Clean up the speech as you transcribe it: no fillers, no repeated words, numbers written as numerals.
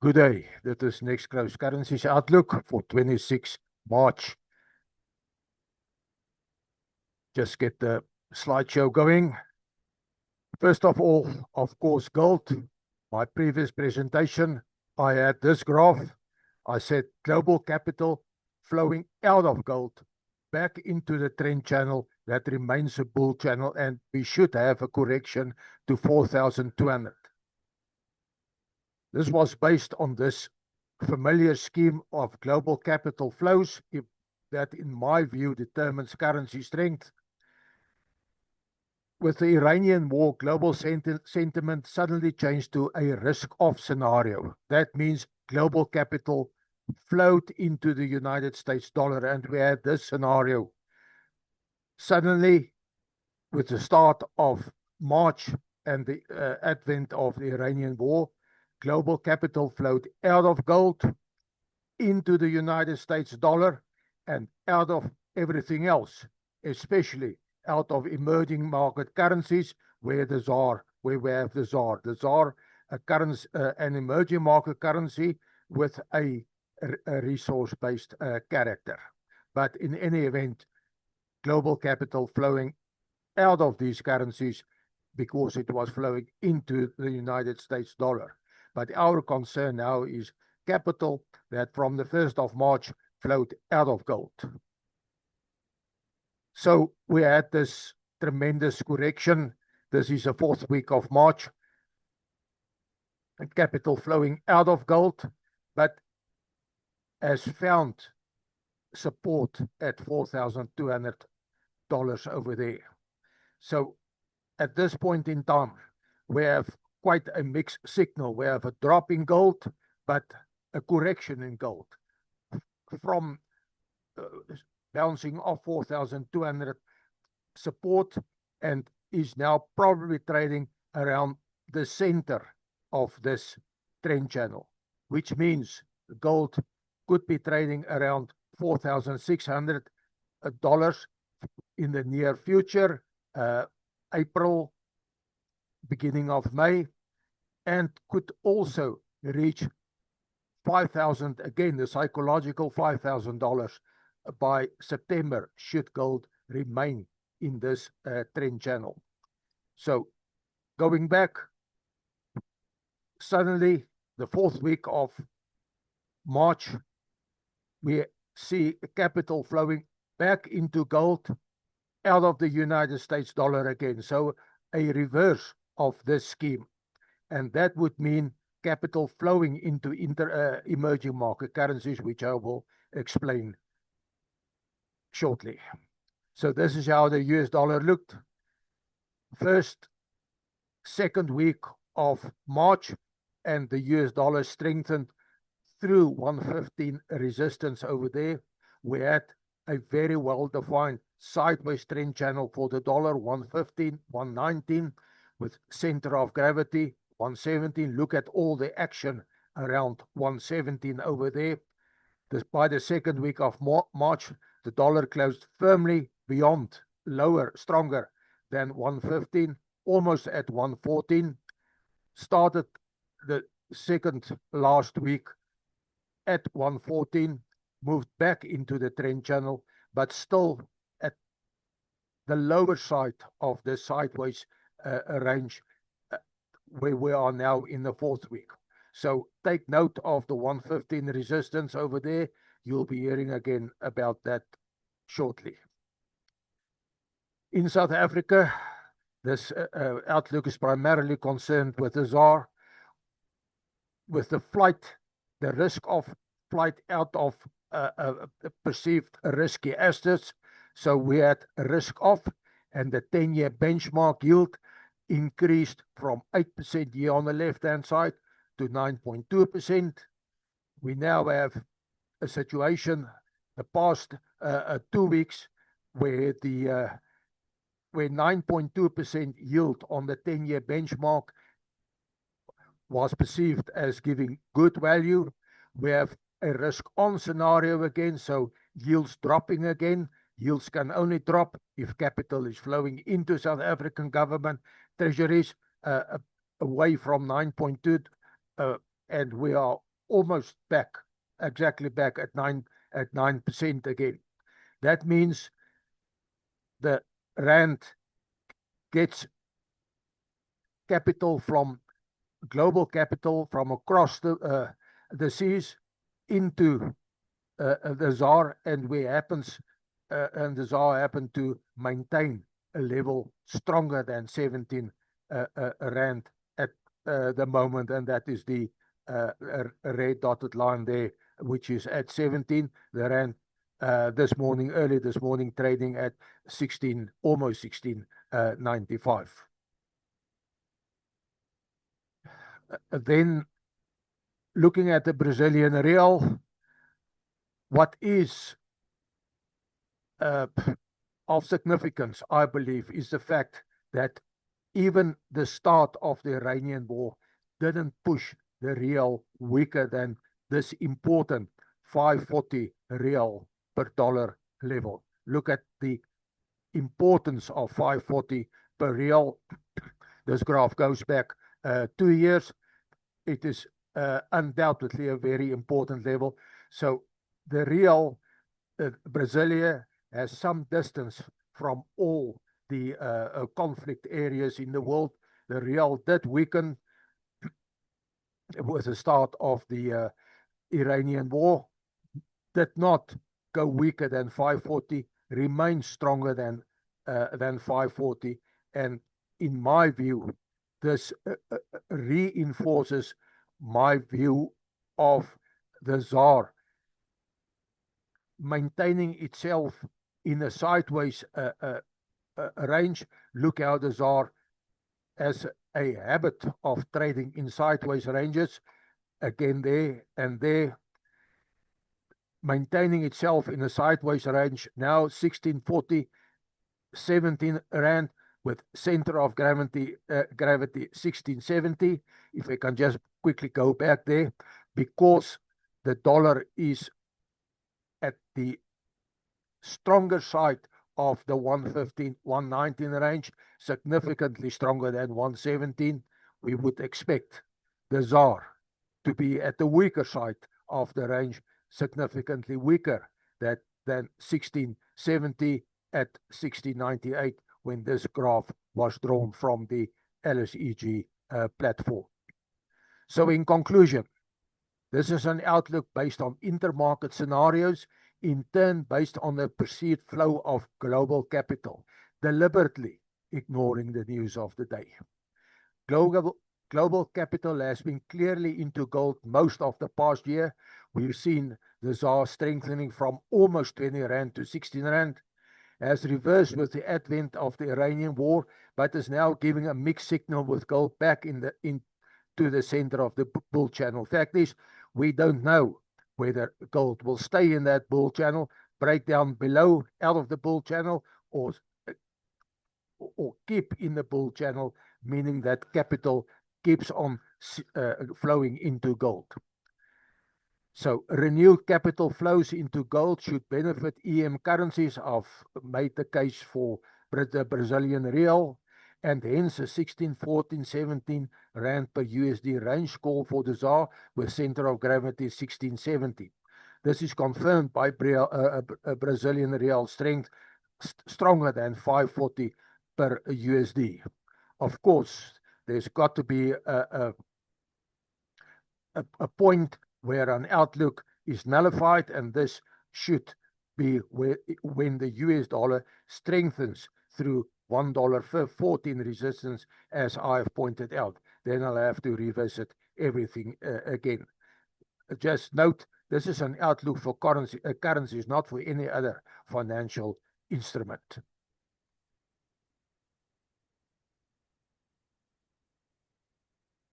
Good day. Dit is Next Close Currencies Outlook for 26 March. Just get the slideshow going. First of all, of course, gold. My previous presentation, I had this graph. I said global capital flowing out of gold back into the trend channel that remains a bull channel, and we should have a correction to 4,200. This was based on this familiar scheme of global capital flows that, in my view, determines currency strength. With the Iranian war, global sentiment suddenly changed to a risk-off scenario. That means global capital flowed into the United States dollar, and we had this scenario. Suddenly, with the start of March and the advent of the Iranian war, global capital flowed out of gold into the United States dollar and out of everything else, especially out of emerging market currencies where we have the ZAR. The ZAR, an emerging market currency with a resource-based character. But in any event, global capital flowing out of these currencies because it was flowing into the United States dollar. But our concern now is capital that from the 1st of March flowed out of gold. So we had this tremendous correction. This is the 4th week of March. Capital flowing out of gold, but has found support at $4,200 over there. So at this point in time, we have quite a mixed signal. We have a drop in gold, but a correction in gold from bouncing off 4,200 support and is now probably trading around the center of this trend channel, which means gold could be trading around $4,600 in the near future, April, beginning of May, and could also reach 5,000, again, the psychological $5,000 by September, should gold remain in this trend channel. So going back, suddenly the 4th week of March, we see capital flowing back into gold out of the United States dollar again. So a reverse of this scheme. And that would mean capital flowing into emerging market currencies, which I will explain shortly. So this is how the US dollar looked. Second week of March, and the US dollar strengthened through 115 resistance over there. We had a very well-defined sideways trend channel for the dollar, 115, 119, with center of gravity, 117. Look at all the action around 117 over there. By the second week of March, the dollar closed firmly beyond, lower, stronger than 115, almost at 114. Started the second last week at 114, moved back into the trend channel, but still at the lower side of the sideways range where we are now in the 4th week. So take note of the 115 resistance over there. You'll be hearing again about that shortly. In South Africa, this outlook is primarily concerned with the ZAR, with the risk of flight out of perceived risky assets. So we had a risk off, and the 10-year benchmark yield increased from 8% here on the left-hand side to 9.2%. We now have a situation, the past 2 weeks, where 9.2% yield on the 10-year benchmark was perceived as giving good value. We have a risk-on scenario again, so yields dropping again. Yields can only drop if capital is flowing into South African government treasuries away from 9.2, and we are almost back, exactly back at 9% again. That means the rand gets capital from global capital from across the seas into the ZAR, and the ZAR happened to maintain a level stronger than 17 rand at the moment, and that is the red dotted line there, which is at 17. The rand early this morning, trading at 16, almost 16.95. Then looking at the Brazilian real, what is of significance, I believe, is the fact that even the start of the Iranian war didn't push the real weaker than this important 540 real per dollar level. Look at the importance of 540 per real. This graph goes back 2 years. It is undoubtedly a very important level. So the real Brasilia has some distance from all the conflict areas in the world. The real did weaken with the start of the Iranian war, did not go weaker than 540, remains stronger than 540. And in my view, this reinforces my view of the ZAR maintaining itself in a sideways range. Look how the ZAR has a habit of trading in sideways ranges, again there and there, maintaining itself in a sideways range. Now 1640, 17 rand, with center of gravity 1670. If I can just quickly go back there, because the dollar is at the stronger side of the 115, 119 range, significantly stronger than 117, we would expect the ZAR to be at the weaker side of the range, significantly weaker than 1670 at 1698 when this graph was drawn from the LSEG platform. So in conclusion, this is an outlook based on intermarket scenarios, in turn based on the perceived flow of global capital, deliberately ignoring the news of the day. Global capital has been clearly into gold most of the past year. We've seen the ZAR strengthening from almost 20 rand to 16 rand, has reversed with the advent of the Iranian war, but is now giving a mixed signal with gold back into the center of the bull channel. Fact is, we don't know whether gold will stay in that bull channel, break down below out of the bull channel, or keep in the bull channel, meaning that capital keeps on flowing into gold. So renewed capital flows into gold should benefit EM currencies. I've made the case for the Brazilian real, and hence a 16, 14, 17 rand per USD range call for the ZAR with center of gravity 1670. This is confirmed by Brazilian real strength stronger than 540 per USD. Of course, there's got to be a point where an outlook is nullified, and this should be when the US dollar strengthens through $1.14 resistance, as I've pointed out. Then I'll have to revisit everything again. Just note, this is an outlook for currencies, not for any other financial instrument.